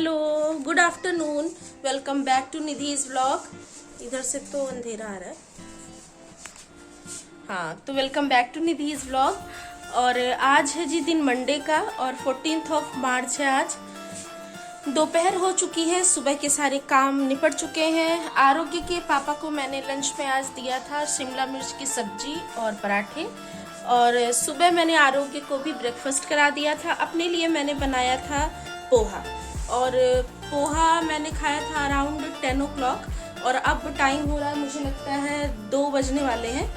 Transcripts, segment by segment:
Hello, good afternoon. Welcome back to Nidhi's vlog. इधर से तो अंधेरा आ रहा है। हाँ, तो welcome back to Nidhi's vlog. और आज है जी दिन मंडे का और 14 मार्च है आज। दोपहर हो चुकी है, सुबह के सारे काम निपट चुके हैं। आरोग्य के पापा को मैंने लंच में आज दिया था शिमला मिर्च की सब्जी और पराठे। और सुबह मैंने आरोग्य को भी ब्रेकफास्ट करा दिया था। अपने लिए मैंने बनाया था पोहा, और पोहा मैंने खाया था अराउंड 10 o'clock। और अब टाइम हो रहा है, मुझे लगता है 2 बजने वाले हैं।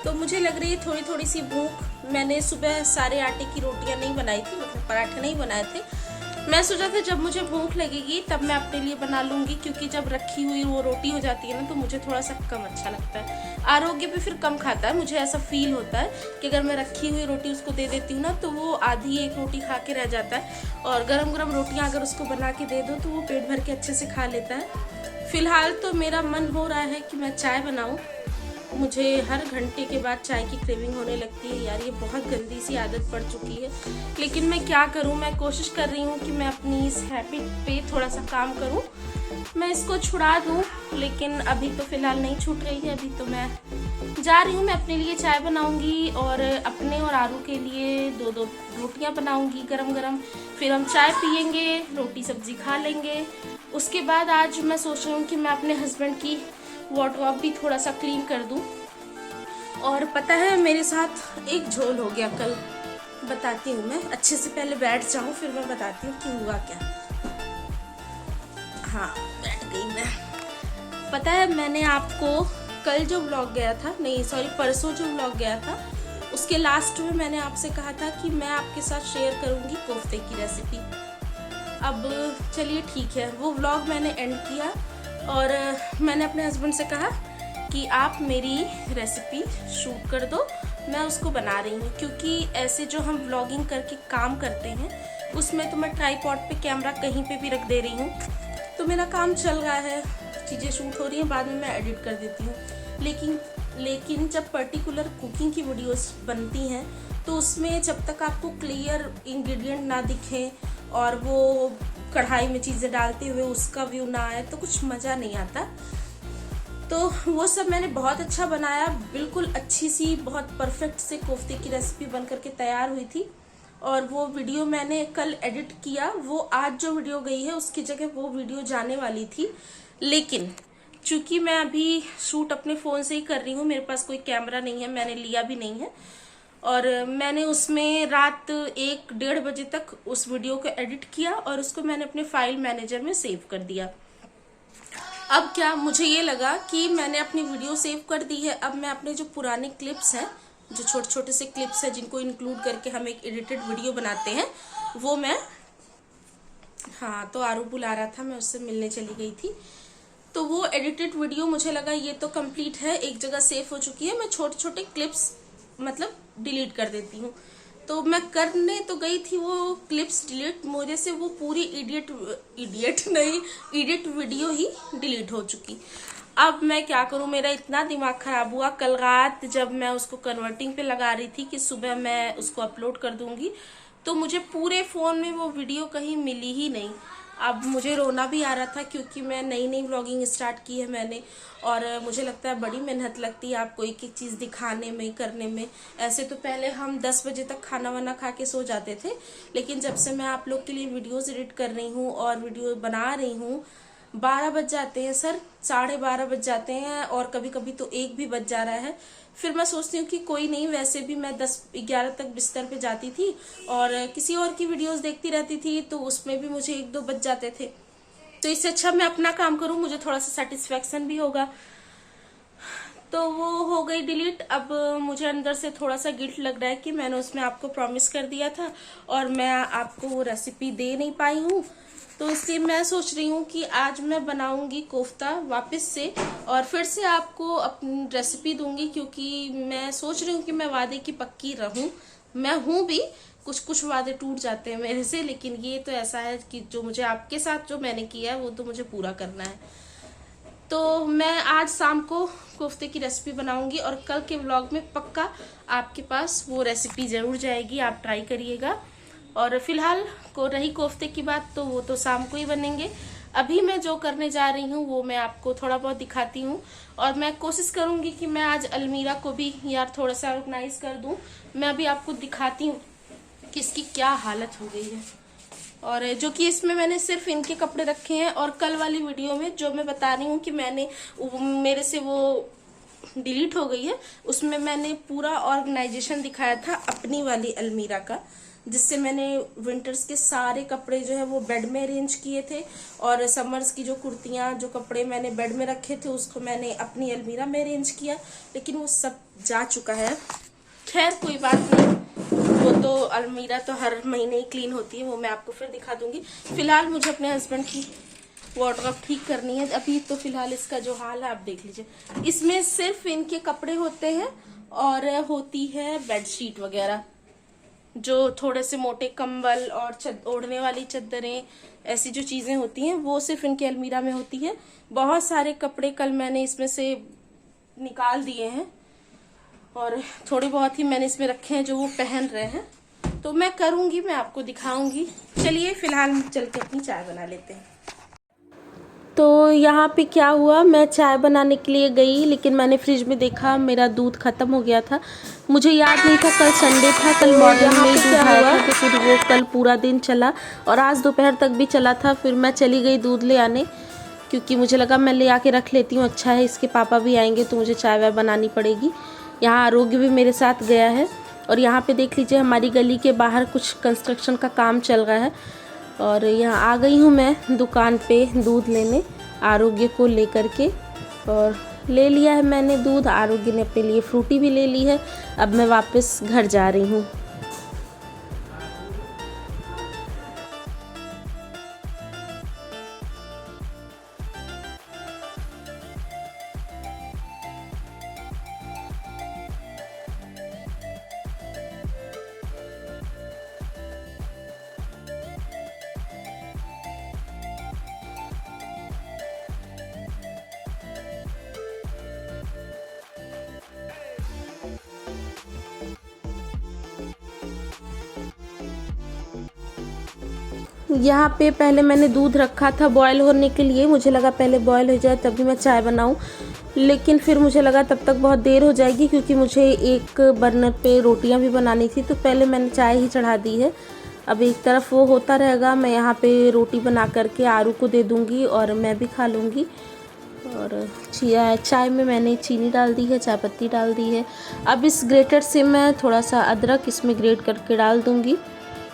तो मुझे लग रही है थोड़ी थोड़ी सी भूख। मैंने सुबह सारे आटे की रोटियां नहीं बनाई थी, मतलब पराठे नहीं बनाए थे। मैं सोचा था जब मुझे भूख लगेगी तब मैं अपने लिए बना लूँगी, क्योंकि जब रखी हुई वो रोटी हो जाती है ना तो मुझे थोड़ा सा कम अच्छा लगता है। आरोग्य भी फिर कम खाता है, मुझे ऐसा फील होता है कि अगर मैं रखी हुई रोटी उसको दे देती हूँ ना तो वो आधी एक रोटी खा के रह जाता है। और गरम गरम रोटियाँ अगर उसको बना के दे दो तो वो पेट भर के अच्छे से खा लेता है। फिलहाल तो मेरा मन हो रहा है कि मैं चाय बनाऊँ। मुझे हर घंटे के बाद चाय की क्रेविंग होने लगती है यार, ये बहुत गंदी सी आदत पड़ चुकी है। लेकिन मैं क्या करूं, मैं कोशिश कर रही हूं कि मैं अपनी इस हैबिट पे थोड़ा सा काम करूं, मैं इसको छुड़ा दूं। लेकिन अभी तो फ़िलहाल नहीं छूट रही है। अभी तो मैं जा रही हूं, मैं अपने लिए चाय बनाऊंगी और अपने और आरू के लिए 2-2 रोटियां बनाऊंगी गरम गरम। फिर हम चाय पियेंगे, रोटी सब्जी खा लेंगे। उसके बाद आज मैं सोच रही हूँ कि मैं अपने हस्बैंड की वार्डरोब भी थोड़ा सा क्लीन कर दूं। और पता है मेरे साथ एक झोल हो गया कल, बताती हूँ मैं। अच्छे से पहले बैठ जाऊँ फिर मैं बताती हूँ कि हुआ क्या। हाँ, बैठ गई मैं। पता है मैंने आपको कल जो व्लॉग गया था, नहीं सॉरी परसों जो व्लॉग गया था, उसके लास्ट में मैंने आपसे कहा था कि मैं आपके साथ शेयर करूँगी कोफ्ते की रेसिपी। अब चलिए ठीक है, वो व्लॉग मैंने एंड किया और मैंने अपने हस्बैंड से कहा कि आप मेरी रेसिपी शूट कर दो, मैं उसको बना रही हूँ। क्योंकि ऐसे जो हम व्लॉगिंग करके काम करते हैं उसमें तो मैं ट्राइपॉड पे कैमरा कहीं पे भी रख दे रही हूँ, तो मेरा काम चल रहा है, चीज़ें शूट हो रही हैं, बाद में मैं एडिट कर देती हूँ। लेकिन जब पर्टिकुलर कुकिंग की वीडियोस बनती हैं तो उसमें जब तक आपको क्लियर इंग्रेडिएंट ना दिखें और वो कढ़ाई में चीज़ें डालते हुए उसका व्यू ना आए तो कुछ मज़ा नहीं आता। तो वो सब मैंने बहुत अच्छा बनाया, बिल्कुल अच्छी सी बहुत परफेक्ट से कोफ्ते की रेसिपी बन करके तैयार हुई थी। और वो वीडियो मैंने कल एडिट किया, वो आज जो वीडियो गई है उसकी जगह वो वीडियो जाने वाली थी। लेकिन चूंकि मैं अभी शूट अपने फ़ोन से ही कर रही हूँ, मेरे पास कोई कैमरा नहीं है, मैंने लिया भी नहीं है, और मैंने उसमें रात 1-1:30 बजे तक उस वीडियो को एडिट किया और उसको मैंने अपने फाइल मैनेजर में सेव कर दिया। अब क्या, मुझे ये लगा कि मैंने अपनी वीडियो सेव कर दी है, अब मैं अपने जो पुराने क्लिप्स हैं, जो छोटे छोटे से क्लिप्स हैं जिनको इंक्लूड करके हम एक एडिटेड वीडियो बनाते हैं, वो मैं, हाँ तो आरू बुला रहा था, मैं उससे मिलने चली गई थी। तो वो एडिटेड वीडियो मुझे लगा ये तो कंप्लीट है, एक जगह सेव हो चुकी है, मैं छोटे छोटे क्लिप्स मतलब डिलीट कर देती हूँ। तो मैं करने तो गई थी वो क्लिप्स डिलीट, मुझे से वो पूरी एडिट वीडियो ही डिलीट हो चुकी। अब मैं क्या करूं, मेरा इतना दिमाग खराब हुआ कल रात जब मैं उसको कन्वर्टिंग पे लगा रही थी कि सुबह मैं उसको अपलोड कर दूंगी, तो मुझे पूरे फोन में वो वीडियो कहीं मिली ही नहीं। अब मुझे रोना भी आ रहा था क्योंकि मैं नई व्लॉगिंग स्टार्ट की है मैंने, और मुझे लगता है बड़ी मेहनत लगती है आपको एक एक चीज़ दिखाने में, करने में। ऐसे तो पहले हम 10 बजे तक खाना वाना खा के सो जाते थे, लेकिन जब से मैं आप लोग के लिए वीडियोस एडिट कर रही हूँ और वीडियो बना रही हूँ, 12 बज जाते हैं सर, 12:30 बज जाते हैं, और कभी कभी तो 1 भी बज जा रहा है। फिर मैं सोचती हूँ कि कोई नहीं, वैसे भी मैं 10-11 तक बिस्तर पे जाती थी और किसी और की वीडियोस देखती रहती थी, तो उसमें भी मुझे 1-2 बज जाते थे। तो इससे अच्छा मैं अपना काम करूँ, मुझे थोड़ा सा सेटिस्फेक्शन भी होगा। तो वो हो गई डिलीट। अब मुझे अंदर से थोड़ा सा गिल्ट लग रहा है कि मैंने उसमें आपको प्रॉमिस कर दिया था और मैं आपको वो रेसिपी दे नहीं पाई हूँ। तो इसलिए मैं सोच रही हूँ कि आज मैं बनाऊंगी कोफ्ता वापस से और फिर से आपको अपनी रेसिपी दूंगी, क्योंकि मैं सोच रही हूँ कि मैं वादे की पक्की रहूं। मैं हूँ भी, कुछ वादे टूट जाते हैं मेरे से, लेकिन ये तो ऐसा है कि जो मुझे आपके साथ जो मैंने किया है वो तो मुझे पूरा करना है। तो मैं आज शाम को कोफ्ते की रेसिपी बनाऊंगी और कल के व्लॉग में पक्का आपके पास वो रेसिपी ज़रूर जाएगी, आप ट्राई करिएगा। और फिलहाल को रही कोफ्ते की बात, तो वो तो शाम को ही बनेंगे। अभी मैं जो करने जा रही हूँ वो मैं आपको थोड़ा बहुत दिखाती हूँ, और मैं कोशिश करूंगी कि मैं आज अलमीरा को भी यार थोड़ा सा ऑर्गेनाइज कर दूं। मैं अभी आपको दिखाती हूँ कि इसकी क्या हालत हो गई है। और जो कि इसमें मैंने सिर्फ इनके कपड़े रखे हैं, और कल वाली वीडियो में जो मैं बता रही हूँ कि मेरे से वो डिलीट हो गई है, उसमें मैंने पूरा ऑर्गेनाइजेशन दिखाया था अपनी वाली अलमीरा का, जिससे मैंने विंटर्स के सारे कपड़े जो है वो बेड में अरेंज किए थे, और समर्स की जो कुर्तियां जो कपड़े मैंने बेड में रखे थे उसको मैंने अपनी अलमीरा में अरेंज किया, लेकिन वो सब जा चुका है। खैर कोई बात नहीं, वो तो अलमीरा तो हर महीने ही क्लीन होती है, वो मैं आपको फिर दिखा दूंगी। फिलहाल मुझे अपने हस्बैंड की वार्डरोब ठीक करनी है अभी, तो फिलहाल इसका जो हाल है आप देख लीजिए। इसमें सिर्फ इनके कपड़े होते हैं और होती है बेडशीट वगैरह, जो थोड़े से मोटे कंबल और ओढ़ने वाली चादरें, ऐसी जो चीजें होती हैं वो सिर्फ इनके अलमीरा में होती है। बहुत सारे कपड़े कल मैंने इसमें से निकाल दिए हैं, और थोड़ी बहुत ही मैंने इसमें रखे हैं जो वो पहन रहे हैं, तो मैं करूंगी, मैं आपको दिखाऊंगी। चलिए फिलहाल चल के अपनी चाय बना लेते हैं। तो यहाँ पे क्या हुआ, मैं चाय बनाने के लिए गई, लेकिन मैंने फ्रिज में देखा मेरा दूध खत्म हो गया था। मुझे याद नहीं था कल संडे था, कल मॉर्निंग में ही दूध आया था, तो फिर वो कल पूरा दिन चला और आज दोपहर तक भी चला था। फिर मैं चली गई दूध ले आने, क्योंकि मुझे लगा मैं ले आके रख लेती हूँ, अच्छा है इसके पापा भी आएंगे तो मुझे चाय वाय बनानी पड़ेगी। यहाँ आरोग्य भी मेरे साथ गया है, और यहाँ पे देख लीजिए हमारी गली के बाहर कुछ कंस्ट्रक्शन का काम चल रहा है, और यहाँ आ गई हूँ मैं दुकान पे दूध लेने आरोग्य को लेकर के। और ले लिया है मैंने दूध, आरोग्य ने अपने लिए फ्रूटी भी ले ली है। अब मैं वापस घर जा रही हूँ। यहाँ पे पहले मैंने दूध रखा था बॉयल होने के लिए, मुझे लगा पहले बॉयल हो जाए तभी मैं चाय बनाऊँ, लेकिन फिर मुझे लगा तब तक बहुत देर हो जाएगी, क्योंकि मुझे एक बर्नर पे रोटियां भी बनानी थी, तो पहले मैंने चाय ही चढ़ा दी है। अब एक तरफ वो होता रहेगा, मैं यहाँ पे रोटी बना करके आरू को दे दूँगी और मैं भी खा लूँगी। और चाय में मैंने चीनी डाल दी है, चाय पत्ती डाल दी है। अब इस ग्रेटर से मैं थोड़ा सा अदरक इसमें ग्रेट करके डाल दूँगी।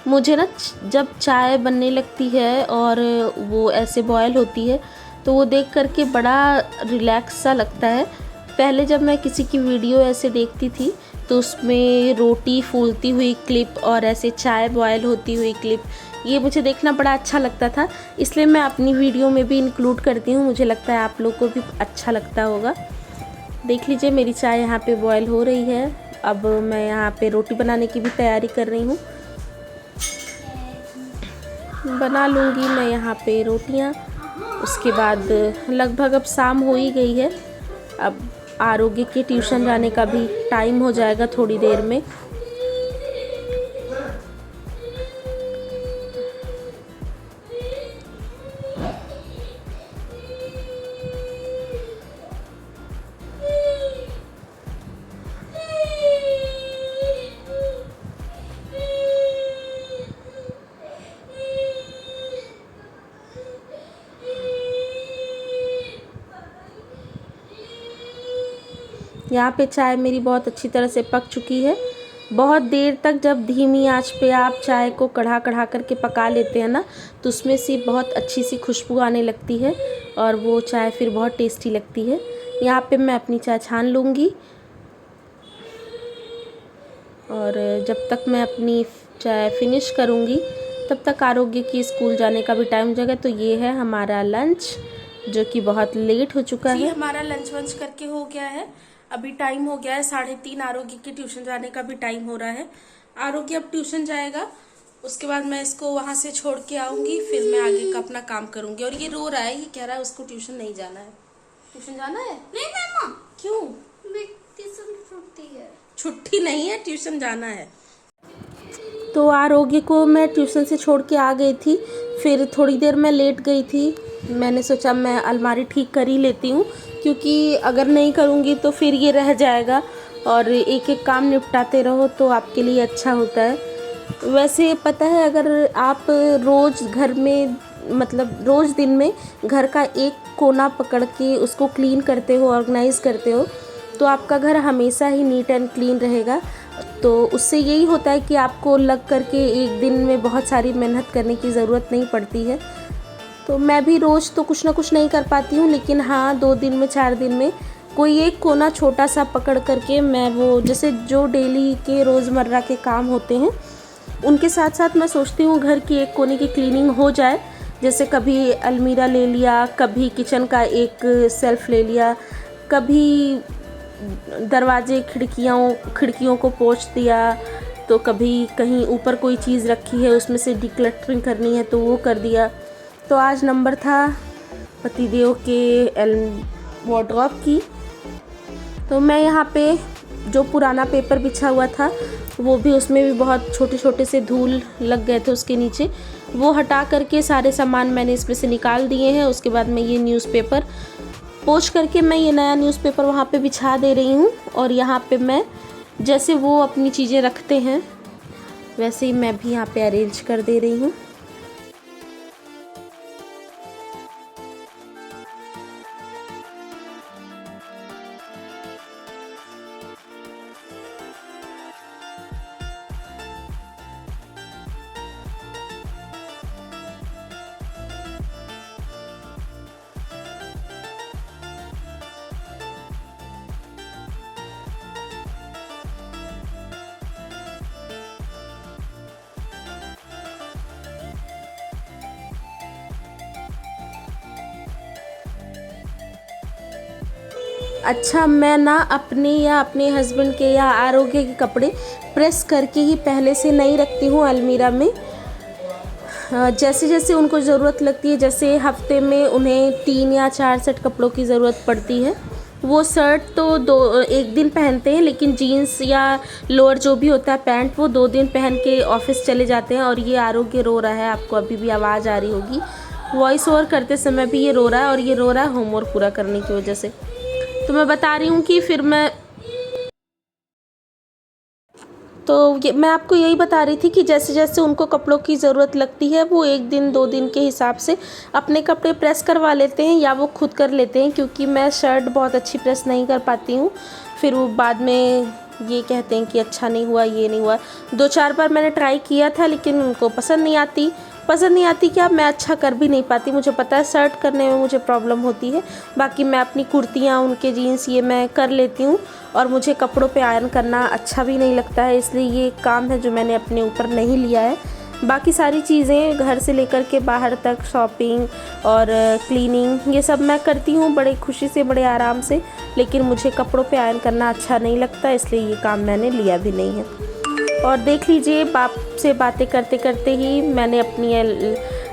मुझे ना जब चाय बनने लगती है और वो ऐसे बॉयल होती है तो वो देख करके बड़ा रिलैक्स सा लगता है। पहले जब मैं किसी की वीडियो ऐसे देखती थी तो उसमें रोटी फूलती हुई क्लिप और ऐसे चाय बॉयल होती हुई क्लिप, ये मुझे देखना बड़ा अच्छा लगता था, इसलिए मैं अपनी वीडियो में भी इंक्लूड करती हूँ। मुझे लगता है आप लोग को भी अच्छा लगता होगा। देख लीजिए मेरी चाय यहाँ पे बॉयल हो रही है। अब मैं यहाँ पे रोटी बनाने की भी तैयारी कर रही हूँ, बना लूँगी मैं यहाँ पे रोटियाँ। उसके बाद लगभग अब शाम हो ही गई है, अब आरोग्य के ट्यूशन जाने का भी टाइम हो जाएगा थोड़ी देर में। यहाँ पे चाय मेरी बहुत अच्छी तरह से पक चुकी है। बहुत देर तक जब धीमी आंच पे आप चाय को कढ़ा कढ़ा करके पका लेते हैं ना, तो उसमें से बहुत अच्छी सी खुशबू आने लगती है और वो चाय फिर बहुत टेस्टी लगती है। यहाँ पे मैं अपनी चाय छान लूँगी, और जब तक मैं अपनी चाय फिनिश करूँगी तब तक आरोग्य की स्कूल जाने का भी टाइम हो जाएगा। तो ये है हमारा लंच, जो कि बहुत लेट हो चुका है। हमारा लंच वंच करके हो गया है, अभी टाइम हो गया है 3:30। आरोग्य के ट्यूशन जाने का भी टाइम हो रहा है। आरोग्य अब ट्यूशन जाएगा, उसके बाद मैं इसको वहां से छोड़ के आऊंगी, फिर मैं आगे का अपना काम करूंगी। और ये रो रहा है, ये कह रहा है उसको ट्यूशन नहीं जाना है। ट्यूशन जाना है? नहीं मामा। क्यों? ट्यूशन छुट्टी है। छुट्टी नहीं है, ट्यूशन जाना है। तो आरोग्य को मैं ट्यूशन से छोड़ के आ गई थी। फिर थोड़ी देर मैं लेट गई थी। मैंने सोचा मैं अलमारी ठीक कर ही लेती हूँ, क्योंकि अगर नहीं करूँगी तो फिर ये रह जाएगा और एक एक काम निपटाते रहो तो आपके लिए अच्छा होता है। वैसे पता है, अगर आप रोज़ घर में मतलब रोज़ दिन में घर का एक कोना पकड़ के उसको क्लीन करते हो, ऑर्गेनाइज़ करते हो, तो आपका घर हमेशा ही नीट एंड क्लीन रहेगा। तो उससे यही होता है कि आपको लग करके एक दिन में बहुत सारी मेहनत करने की ज़रूरत नहीं पड़ती है। तो मैं भी रोज़ तो कुछ ना कुछ नहीं कर पाती हूँ, लेकिन हाँ 2 दिन में 4 दिन में कोई एक कोना छोटा सा पकड़ करके मैं वो जैसे जो डेली के रोज़मर्रा के काम होते हैं उनके साथ साथ मैं सोचती हूँ घर की एक कोने की क्लीनिंग हो जाए। जैसे कभी अलमीरा ले लिया, कभी किचन का एक सेल्फ ले लिया, कभी दरवाजे खिड़कियों को पोंछ दिया, तो कभी कहीं ऊपर कोई चीज़ रखी है उसमें से डिक्लटरिंग करनी है तो वो कर दिया। तो आज नंबर था पतिदेव के वार्डरोब की। तो मैं यहाँ पे जो पुराना पेपर बिछा हुआ था वो भी, उसमें भी बहुत छोटे छोटे से धूल लग गए थे उसके नीचे, वो हटा करके सारे सामान मैंने इसमें से निकाल दिए हैं। उसके बाद मैं ये न्यूज़पेपर पोंछ करके मैं ये नया न्यूज़पेपर वहाँ पे बिछा दे रही हूँ। और यहाँ पे मैं जैसे वो अपनी चीज़ें रखते हैं वैसे ही मैं भी यहाँ पे अरेंज कर दे रही हूँ। अच्छा, मैं ना अपने या अपने हस्बैंड के या आरोग्य के कपड़े प्रेस करके ही पहले से नहीं रखती हूँ अलमीरा में। जैसे जैसे उनको ज़रूरत लगती है, जैसे हफ्ते में उन्हें 3 या 4 सेट कपड़ों की ज़रूरत पड़ती है, वो शर्ट तो एक दिन पहनते हैं, लेकिन जीन्स या लोअर जो भी होता है पैंट, वो 2 दिन पहन के ऑफिस चले जाते हैं। और ये आरोग्य रो रहा है, आपको अभी भी आवाज़ आ रही होगी, वॉइस ओवर करते समय भी ये रो रहा है, और ये रो रहा है होमवर्क पूरा करने की वजह से। तो मैं बता रही हूँ कि फिर मैं आपको यही बता रही थी कि जैसे जैसे उनको कपड़ों की ज़रूरत लगती है वो 1 दिन 2 दिन के हिसाब से अपने कपड़े प्रेस करवा लेते हैं या वो खुद कर लेते हैं, क्योंकि मैं शर्ट बहुत अच्छी प्रेस नहीं कर पाती हूँ। फिर वो बाद में ये कहते हैं कि अच्छा नहीं हुआ, ये नहीं हुआ। 2-4 बार मैंने ट्राई किया था, लेकिन उनको पसंद नहीं आती क्या, मैं अच्छा कर भी नहीं पाती। मुझे पता है शर्ट करने में मुझे प्रॉब्लम होती है, बाकी मैं अपनी कुर्तियाँ, उनके जीन्स ये मैं कर लेती हूँ। और मुझे कपड़ों पे आयरन करना अच्छा भी नहीं लगता है, इसलिए ये काम है जो मैंने अपने ऊपर नहीं लिया है। बाकी सारी चीज़ें घर से लेकर के बाहर तक, शॉपिंग और क्लीनिंग, ये सब मैं करती हूँ बड़े खुशी से, बड़े आराम से। लेकिन मुझे कपड़ों पे आयरन करना अच्छा नहीं लगता, इसलिए ये काम मैंने लिया भी नहीं है। और देख लीजिए, बाप से बातें करते करते ही मैंने अपनी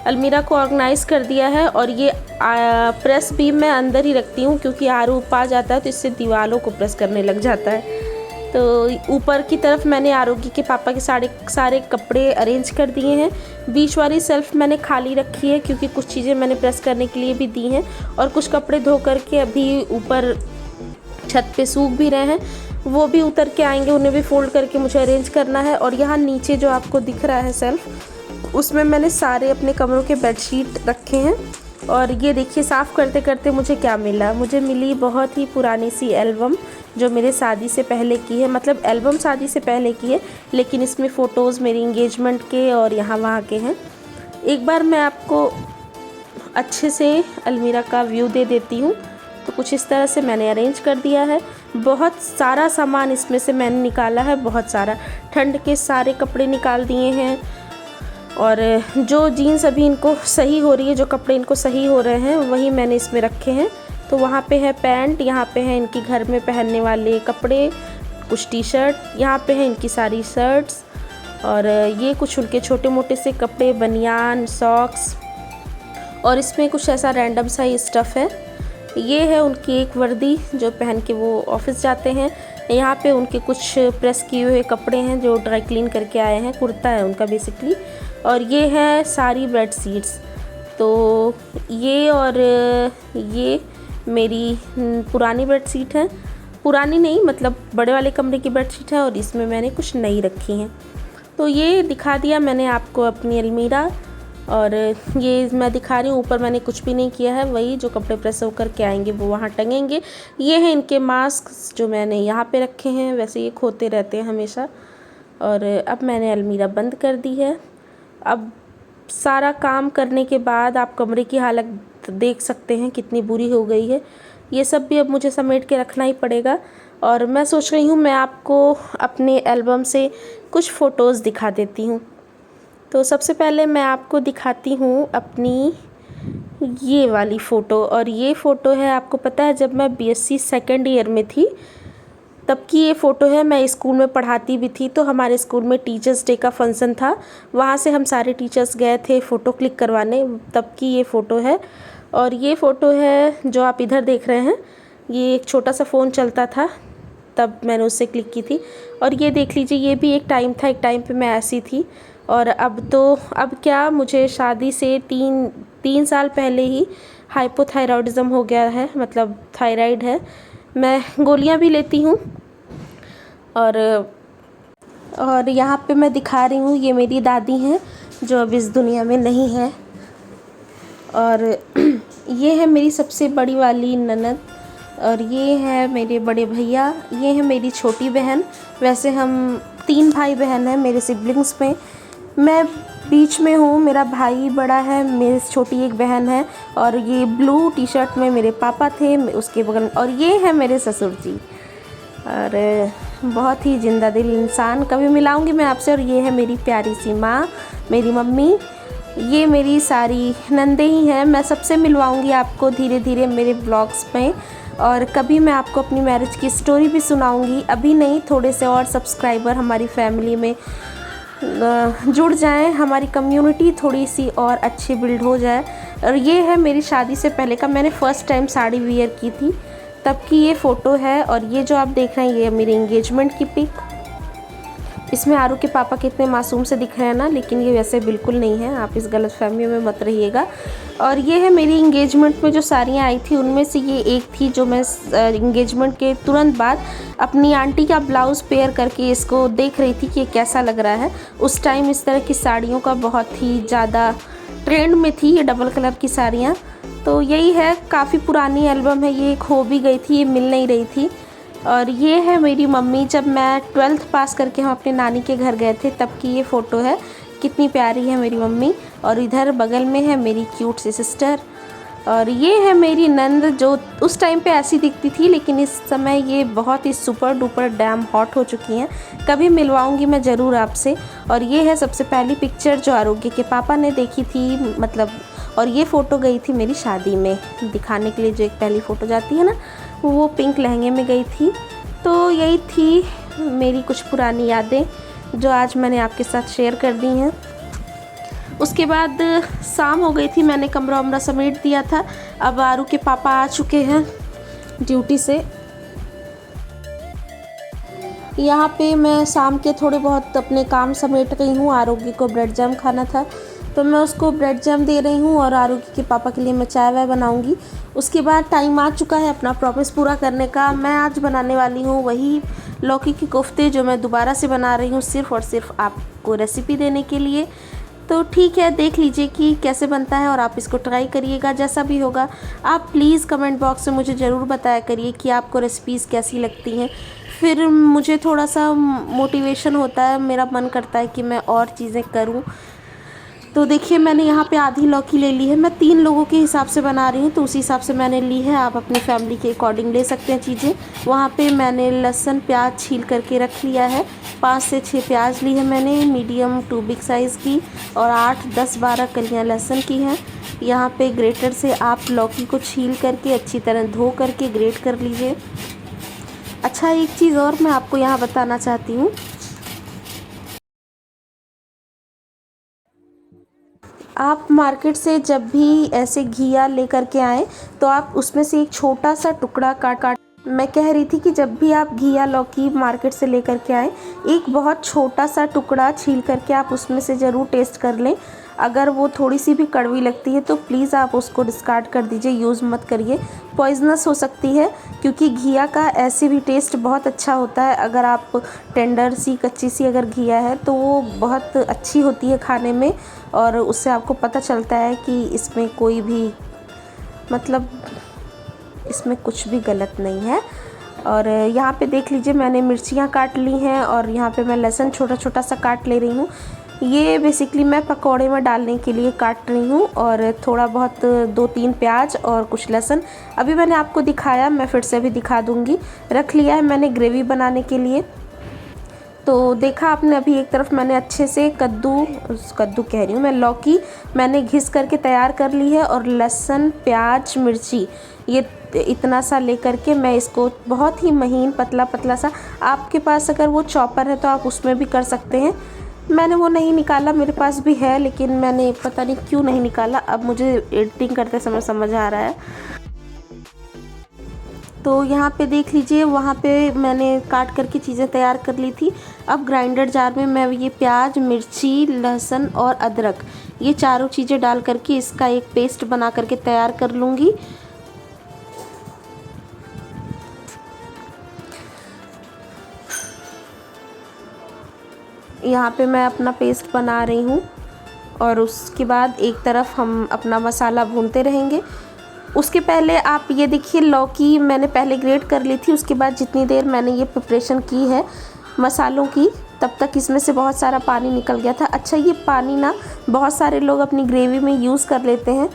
अलमीरा को ऑर्गेनाइज़ कर दिया है। और ये प्रेस भी मैं अंदर ही रखती हूँ, क्योंकि आरूप आ जाता है तो इससे दीवारों को प्रेस करने लग जाता है। तो ऊपर की तरफ मैंने आरोग्य के पापा के सारे कपड़े अरेंज कर दिए हैं। बीच वाली सेल्फ मैंने खाली रखी है, क्योंकि कुछ चीज़ें मैंने प्रेस करने के लिए भी दी हैं, और कुछ कपड़े धो करके अभी ऊपर छत पे सूख भी रहे हैं, वो भी उतर के आएंगे, उन्हें भी फोल्ड करके मुझे अरेंज करना है। और यहाँ नीचे जो आपको दिख रहा है सेल्फ, उसमें मैंने सारे अपने कमरों के बेडशीट रखे हैं। और ये देखिए, साफ़ करते करते मुझे क्या मिला, मुझे मिली बहुत ही पुरानी सी एल्बम, जो मेरे शादी से पहले की है। मतलब एल्बम शादी से पहले की है, लेकिन इसमें फ़ोटोज़ मेरी इंगेजमेंट के और यहाँ वहाँ के हैं। एक बार मैं आपको अच्छे से अलमीरा का व्यू दे देती हूँ। तो कुछ इस तरह से मैंने अरेंज कर दिया है। बहुत सारा सामान इसमें से मैंने निकाला है, बहुत सारा। ठंड के सारे कपड़े निकाल दिए हैं, और जो जीन्स अभी इनको सही हो रही है, जो कपड़े इनको सही हो रहे हैं, वही मैंने इसमें रखे हैं। तो वहाँ पे है पैंट, यहाँ पे है इनकी घर में पहनने वाले कपड़े, कुछ टी शर्ट, यहाँ पे है इनकी सारी शर्ट्स, और ये कुछ उनके छोटे मोटे से कपड़े, बनियान, सॉक्स, और इसमें कुछ ऐसा रैंडम सा ही स्टफ़ है। ये है उनकी एक वर्दी जो पहन के वो ऑफिस जाते हैं। यहाँ पे उनके कुछ प्रेस किए हुए कपड़े हैं जो ड्राई क्लीन करके आए हैं, कुर्ता है उनका बेसिकली। और ये है सारी बेड शीट्स। तो ये और ये मेरी पुरानी बेड शीट है, पुरानी नहीं मतलब बड़े वाले कमरे की बेड शीट है, और इसमें मैंने कुछ नई रखी हैं। तो ये दिखा दिया मैंने आपको अपनी अलमीरा। और ये मैं दिखा रही हूँ, ऊपर मैंने कुछ भी नहीं किया है, वही जो कपड़े प्रेस होकर के आएंगे वो वहाँ टंगेंगे। ये हैं इनके मास्क जो मैंने यहाँ पे रखे हैं, वैसे ये खोते रहते हैं हमेशा। और अब मैंने अलमीरा बंद कर दी है। अब सारा काम करने के बाद आप कमरे की हालत देख सकते हैं कितनी बुरी हो गई है। ये सब भी अब मुझे समेट के रखना ही पड़ेगा। और मैं सोच रही हूँ मैं आपको अपने एल्बम से कुछ फ़ोटोज़ दिखा देती हूँ। तो सबसे पहले मैं आपको दिखाती हूँ अपनी ये वाली फ़ोटो। और ये फ़ोटो है, आपको पता है जब मैं बीएससी सेकेंड ईयर में थी तब की ये फ़ोटो है। मैं स्कूल में पढ़ाती भी थी, तो हमारे स्कूल में टीचर्स डे का फंक्शन था, वहाँ से हम सारे टीचर्स गए थे फ़ोटो क्लिक करवाने, तब की ये फ़ोटो है। और ये फ़ोटो है जो आप इधर देख रहे हैं, ये एक छोटा सा फ़ोन चलता था तब मैंने उससे क्लिक की थी। और ये देख लीजिए, ये भी एक टाइम था, एक टाइम पे मैं ऐसी थी। और अब क्या, मुझे शादी से तीन साल पहले ही हाइपोथायरॉयडिज़म हो गया है, मतलब थायराइड है। मैं गोलियां भी लेती हूँ। और यहाँ पे मैं दिखा रही हूँ, ये मेरी दादी हैं जो अब इस दुनिया में नहीं है। और ये है मेरी सबसे बड़ी वाली ननद, और ये है मेरे बड़े भैया, ये है मेरी छोटी बहन। वैसे हम 3 भाई बहन हैं मेरे सिबलिंग्स में, मैं बीच में हूँ, मेरा भाई बड़ा है, मेरी छोटी एक बहन है। और ये ब्लू टी शर्ट में मेरे पापा थे, उसके बगल में। और ये है मेरे ससुर जी, और बहुत ही जिंदा दिल इंसान, कभी मिलाऊंगी मैं आपसे। और ये है मेरी प्यारी सी माँ, मेरी मम्मी। ये मेरी सारी नंदे ही हैं। मैं सबसे मिलवाऊंगी आपको धीरे धीरे मेरे ब्लॉग्स में, और कभी मैं आपको अपनी मैरिज की स्टोरी भी सुनाऊंगी। अभी नहीं, थोड़े से और सब्सक्राइबर हमारी फैमिली में जुड़ जाएं, हमारी कम्युनिटी थोड़ी सी और अच्छी बिल्ड हो जाए। और ये है मेरी शादी से पहले का, मैंने फ़र्स्ट टाइम साड़ी वियर की थी तब की ये फ़ोटो है। और ये जो आप देख रहे हैं ये मेरी एंगेजमेंट की पिक। इसमें आरू के पापा कितने मासूम से दिख रहे हैं ना, लेकिन ये वैसे बिल्कुल नहीं है, आप इस गलतफहमी में मत रहिएगा। और ये है मेरी इंगेजमेंट में जो साड़ियाँ आई थी, उनमें से ये एक थी जो मैं इंगेजमेंट के तुरंत बाद अपनी आंटी का ब्लाउज़ पेयर करके इसको देख रही थी कि ये कैसा लग रहा है। उस टाइम इस तरह की साड़ियों का बहुत ही ज़्यादा ट्रेंड में थी ये डबल कलर की साड़ियाँ। तो यही है, काफ़ी पुरानी एल्बम है, ये खो भी गई थी, ये मिल नहीं रही थी। और ये है मेरी मम्मी, जब मैं 12th पास करके हम अपने नानी के घर गए थे तब की ये फ़ोटो है, कितनी प्यारी है मेरी मम्मी। और इधर बगल में है मेरी क्यूट सी सिस्टर। और ये है मेरी नंद, जो उस टाइम पे ऐसी दिखती थी, लेकिन इस समय ये बहुत ही सुपर डुपर डैम हॉट हो चुकी हैं। कभी मिलवाऊंगी मैं ज़रूर आपसे। और ये है सबसे पहली पिक्चर जो आरोग्य के पापा ने देखी थी, मतलब। और ये फ़ोटो गई थी मेरी शादी में दिखाने के लिए, जो एक पहली फ़ोटो जाती है ना, वो पिंक लहंगे में गई थी। तो यही थी मेरी कुछ पुरानी यादें जो आज मैंने आपके साथ शेयर कर दी हैं। उसके बाद शाम हो गई थी, मैंने कमरा वमरा समेट दिया था। अब आरू के पापा आ चुके हैं ड्यूटी से। यहाँ पे मैं शाम के थोड़े बहुत अपने काम समेट रही हूँ। आरोग्य को ब्रेड जैम खाना था तो मैं उसको ब्रेड जैम दे रही हूँ, और आरोग्य के पापा के लिए मैं चाय वाय बनाऊँगी। उसके बाद टाइम आ चुका है अपना प्रॉमिस पूरा करने का। मैं आज बनाने वाली हूँ वही लौकी के कोफ्ते जो मैं दोबारा से बना रही हूँ, सिर्फ़ और सिर्फ आपको रेसिपी देने के लिए। तो ठीक है, देख लीजिए कि कैसे बनता है और आप इसको ट्राई करिएगा। जैसा भी होगा आप प्लीज़ कमेंट बॉक्स में मुझे ज़रूर बताया करिए कि आपको रेसिपीज़ कैसी लगती हैं। फिर मुझे थोड़ा सा मोटिवेशन होता है, मेरा मन करता है कि मैं और चीज़ें करूं। तो देखिए, मैंने यहाँ पे आधी लौकी ले ली है। मैं 3 लोगों के हिसाब से बना रही हूँ, तो उसी हिसाब से मैंने ली है। आप अपनी फैमिली के अकॉर्डिंग ले सकते हैं चीज़ें। वहाँ पे मैंने लहसुन प्याज छील करके रख लिया है। 5 से 6 प्याज ली है मैंने, मीडियम टू बिग साइज़ की, और 8, 10, 12 कलियाँ लहसुन की हैं। यहाँ पे ग्रेटर से आप लौकी को छील करके अच्छी तरह धो करके ग्रेट कर लीजिए। अच्छा, एक चीज़ और मैं आपको यहाँ बताना चाहती हूँ। आप मार्केट से जब भी ऐसे घिया लेकर के आएँ तो आप उसमें से एक छोटा सा टुकड़ा काट मैं कह रही थी कि जब भी आप घिया लौकी मार्केट से लेकर के आएँ, एक बहुत छोटा सा टुकड़ा छील करके आप उसमें से ज़रूर टेस्ट कर लें। अगर वो थोड़ी सी भी कड़वी लगती है तो प्लीज़ आप उसको डिस्कार्ड कर दीजिए, यूज़ मत करिए, पॉइजनस हो सकती है। क्योंकि घिया का ऐसे भी टेस्ट बहुत अच्छा होता है। अगर आप टेंडर सी कच्ची सी अगर घिया है तो वो बहुत अच्छी होती है खाने में, और उससे आपको पता चलता है कि इसमें कोई भी मतलब इसमें कुछ भी गलत नहीं है। और यहाँ पे देख लीजिए मैंने मिर्चियाँ काट ली हैं, और यहाँ पे मैं लहसुन छोटा छोटा सा काट ले रही हूँ। ये बेसिकली मैं पकौड़े में डालने के लिए काट रही हूँ, और थोड़ा बहुत 2-3 प्याज और कुछ लहसुन अभी मैंने आपको दिखाया, मैं फिर से भी दिखा दूँगी। रख लिया है मैंने ग्रेवी बनाने के लिए। तो देखा आपने, अभी एक तरफ मैंने अच्छे से कद्दू कह रही हूँ मैं, लौकी मैंने घिस करके तैयार कर ली है, और लहसुन प्याज मिर्ची ये इतना सा लेकर के मैं इसको बहुत ही महीन पतला पतला सा, आपके पास अगर वो चॉपर है तो आप उसमें भी कर सकते हैं। मैंने वो नहीं निकाला, मेरे पास भी है लेकिन मैंने पता नहीं क्यों नहीं निकाला, अब मुझे एडिटिंग करते समय समझ आ रहा है। तो यहाँ पे देख लीजिए, वहाँ पे मैंने काट करके चीज़ें तैयार कर ली थी। अब ग्राइंडर जार में मैं ये प्याज मिर्ची लहसुन और अदरक ये चारों चीज़ें डाल करके इसका एक पेस्ट बना करके तैयार कर लूँगी। यहाँ पे मैं अपना पेस्ट बना रही हूँ, और उसके बाद एक तरफ हम अपना मसाला भूनते रहेंगे। उसके पहले आप ये देखिए, लौकी मैंने पहले ग्रेट कर ली थी, उसके बाद जितनी देर मैंने ये प्रिपरेशन की है मसालों की, तब तक इसमें से बहुत सारा पानी निकल गया था। अच्छा, ये पानी ना बहुत सारे लोग अपनी ग्रेवी में यूज़ कर लेते हैं,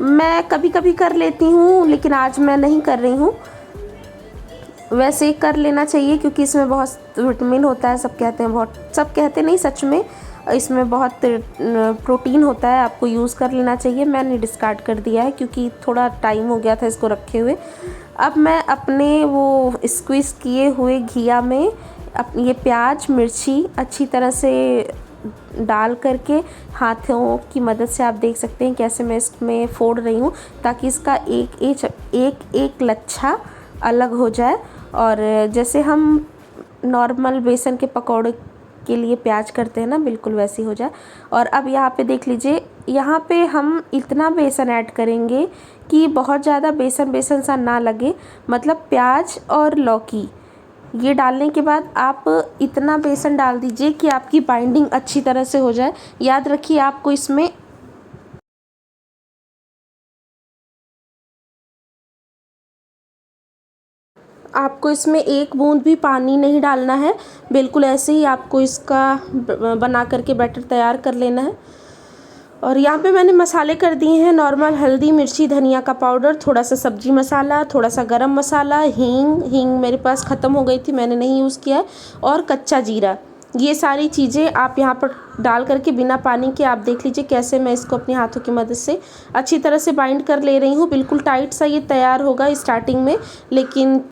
मैं कभी कभी कर लेती हूँ लेकिन आज मैं नहीं कर रही हूँ। वैसे कर लेना चाहिए क्योंकि इसमें बहुत विटामिन होता है, सब कहते हैं, बहुत सब कहते नहीं, सच में इसमें बहुत प्रोटीन होता है, आपको यूज़ कर लेना चाहिए। मैंने डिस्कार्ड कर दिया है क्योंकि थोड़ा टाइम हो गया था इसको रखे हुए। अब मैं अपने वो स्क्वीज़ किए हुए घिया में ये प्याज मिर्ची अच्छी तरह से डाल करके हाथों की मदद से आप देख सकते हैं कैसे मैं इसमें फोड़ रही हूँ, ताकि इसका एक लच्छा अलग हो जाए। और जैसे हम नॉर्मल बेसन के पकौड़े के लिए प्याज करते हैं ना, बिल्कुल वैसी हो जाए। और अब यहाँ पे देख लीजिए, यहाँ पे हम इतना बेसन ऐड करेंगे कि बहुत ज़्यादा बेसन सा ना लगे, मतलब प्याज और लौकी ये डालने के बाद आप इतना बेसन डाल दीजिए कि आपकी बाइंडिंग अच्छी तरह से हो जाए। याद रखिए आपको इसमें एक बूंद भी पानी नहीं डालना है, बिल्कुल ऐसे ही आपको इसका बना करके बैटर तैयार कर लेना है। और यहाँ पे मैंने मसाले कर दिए हैं नॉर्मल, हल्दी मिर्ची धनिया का पाउडर, थोड़ा सा सब्जी मसाला, थोड़ा सा गरम मसाला, हींग मेरे पास ख़त्म हो गई थी, मैंने नहीं यूज़ किया है, और कच्चा जीरा। ये सारी चीज़ें आप यहाँ पर डाल करके बिना पानी के आप देख लीजिए कैसे मैं इसको अपने हाथों की मदद से अच्छी तरह से बाइंड कर ले रही हूँ। बिल्कुल टाइट सा ये तैयार होगा स्टार्टिंग में, लेकिन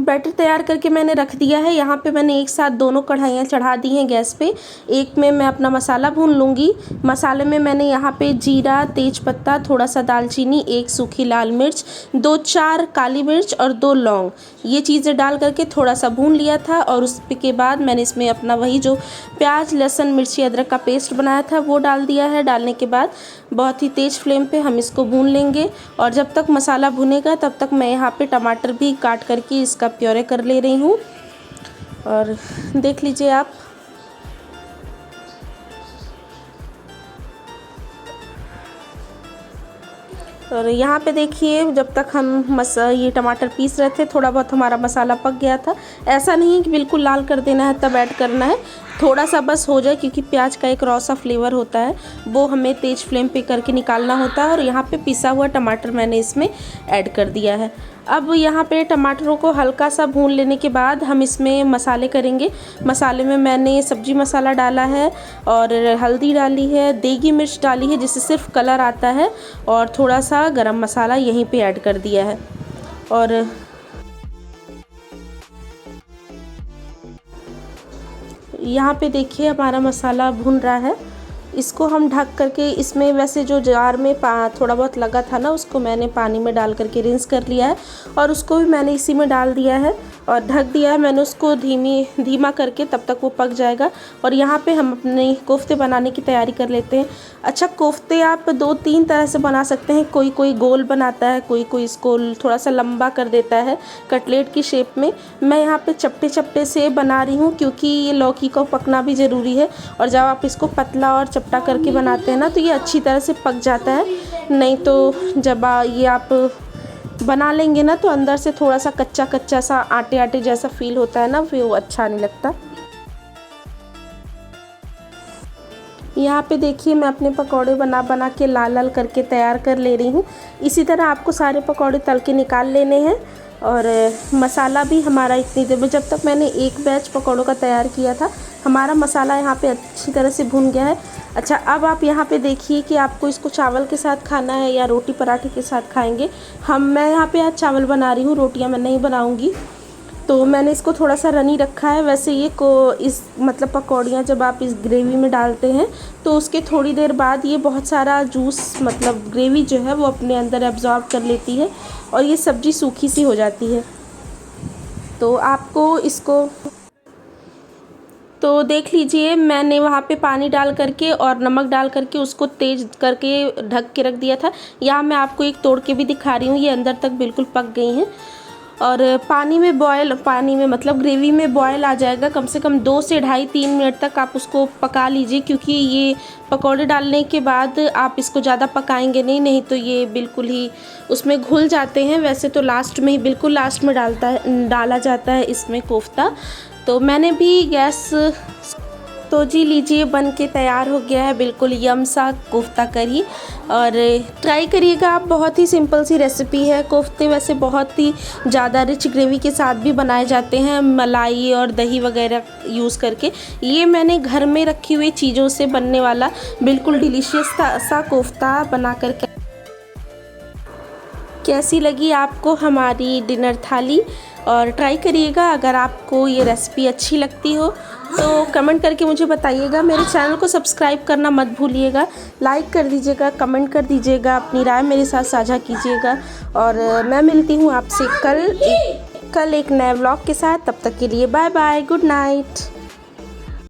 बैटर तैयार करके मैंने रख दिया है। यहाँ पे मैंने एक साथ दोनों कढ़ाइयाँ चढ़ा दी हैं गैस पे। एक में मैं अपना मसाला भून लूँगी। मसाले में मैंने यहाँ पे जीरा, तेज पत्ता, थोड़ा सा दालचीनी, 1 सूखी लाल मिर्च, 2-4 काली मिर्च और 2 लौंग, ये चीज़ें डाल करके थोड़ा सा भून लिया था। और उसके बाद मैंने इसमें अपना वही जो प्याज लहसुन मिर्ची अदरक का पेस्ट बनाया था वो डाल दिया है। डालने के बाद बहुत ही तेज़ फ्लेम पे हम इसको भून लेंगे, और जब तक मसाला भुनेगा तब तक मैं यहाँ पे टमाटर भी काट करके इसका प्योरे कर ले रही हूँ। और देख लीजिए आप, और यहाँ पे देखिए जब तक हम ये टमाटर पीस रहे थे थोड़ा बहुत हमारा मसाला पक गया था। ऐसा नहीं कि बिल्कुल लाल कर देना है तब ऐड करना है, थोड़ा सा बस हो जाए, क्योंकि प्याज का एक रॉ सा फ्लेवर होता है वो हमें तेज़ फ्लेम पे करके निकालना होता है। और यहाँ पे पिसा हुआ टमाटर मैंने इसमें ऐड कर दिया है। अब यहाँ पे टमाटरों को हल्का सा भून लेने के बाद हम इसमें मसाले करेंगे। मसाले में मैंने सब्जी मसाला डाला है, और हल्दी डाली है, देगी मिर्च डाली है जिससे सिर्फ कलर आता है, और थोड़ा सा गरम मसाला यहीं पे ऐड कर दिया है। और यहाँ पे देखिए हमारा मसाला भुन रहा है, इसको हम ढक करके, इसमें वैसे जो जार में थोड़ा बहुत लगा था ना, उसको मैंने पानी में डाल करके रिंस कर लिया है और उसको भी मैंने इसी में डाल दिया है और ढक दिया है मैंने उसको धीमा करके, तब तक वो पक जाएगा। और यहाँ पे हम अपने कोफ्ते बनाने की तैयारी कर लेते हैं। अच्छा, कोफ्ते आप 2-3 तरह से बना सकते हैं। कोई कोई गोल बनाता है, कोई कोई इसको थोड़ा सा लंबा कर देता है कटलेट की शेप में। मैं यहाँ पे चपटे चपटे से बना रही हूँ क्योंकि ये लौकी को पकना भी ज़रूरी है, और जब आप इसको पतला और चपटा करके बनाते हैं ना तो ये अच्छी तरह से पक जाता है। नहीं तो जब ये आप बना लेंगे ना तो अंदर से थोड़ा सा कच्चा कच्चा सा आटे आटे जैसा फील होता है ना, फिर वो अच्छा नहीं लगता। यहाँ पे देखिए मैं अपने पकौड़े बना बना के लाल लाल करके तैयार कर ले रही हूँ। इसी तरह आपको सारे पकौड़े तल के निकाल लेने हैं। और मसाला भी हमारा इतनी देर में, जब तक मैंने एक बैच पकौड़ों का तैयार किया था, हमारा मसाला यहाँ पे अच्छी तरह से भुन गया है। अच्छा, अब आप यहाँ पे देखिए कि आपको इसको चावल के साथ खाना है या रोटी पराठे के साथ खाएंगे। मैं यहाँ पे आज चावल बना रही हूँ, रोटियाँ मैं नहीं बनाऊँगी। तो मैंने इसको थोड़ा सा रनी रखा है। वैसे ये इस मतलब पकौड़ियाँ जब आप इस ग्रेवी में डालते हैं तो उसके थोड़ी देर बाद ये बहुत सारा जूस, मतलब ग्रेवी जो है वो अपने अंदर एब्जॉर्ब कर लेती है और ये सब्ज़ी सूखी सी हो जाती है। तो आपको इसको तो देख लीजिए, मैंने वहाँ पे पानी डाल करके और नमक डाल करके उसको तेज़ करके ढक के रख दिया था। यहाँ मैं आपको एक तोड़ के भी दिखा रही हूँ, ये अंदर तक बिल्कुल पक गई हैं। और पानी में मतलब ग्रेवी में बॉयल आ जाएगा, कम से कम 2 से ढाई 3 मिनट तक आप उसको पका लीजिए, क्योंकि ये पकौड़े डालने के बाद आप इसको ज़्यादा पकाएंगे नहीं तो ये बिल्कुल ही उसमें घुल जाते हैं। वैसे तो लास्ट में ही, बिल्कुल लास्ट में डाला जाता है इसमें कोफ्ता। तो मैंने भी गैस तो जी लीजिए, बन के तैयार हो गया है बिल्कुल यम सा कोफ्ता करी। और ट्राई करिएगा आप, बहुत ही सिंपल सी रेसिपी है। कोफ्ते वैसे बहुत ही ज़्यादा रिच ग्रेवी के साथ भी बनाए जाते हैं, मलाई और दही वगैरह यूज़ करके। ये मैंने घर में रखी हुई चीज़ों से बनने वाला बिल्कुल डिलीशियस सा कोफ्ता बना कर। कैसी लगी आपको हमारी डिनर थाली? और ट्राई करिएगा। अगर आपको ये रेसिपी अच्छी लगती हो तो कमेंट करके मुझे बताइएगा। मेरे चैनल को सब्सक्राइब करना मत भूलिएगा, लाइक कर दीजिएगा, कमेंट कर दीजिएगा, अपनी राय मेरे साथ साझा कीजिएगा। और मैं मिलती हूँ आपसे कल एक नए व्लॉग के साथ। तब तक के लिए बाय बाय, गुड नाइट।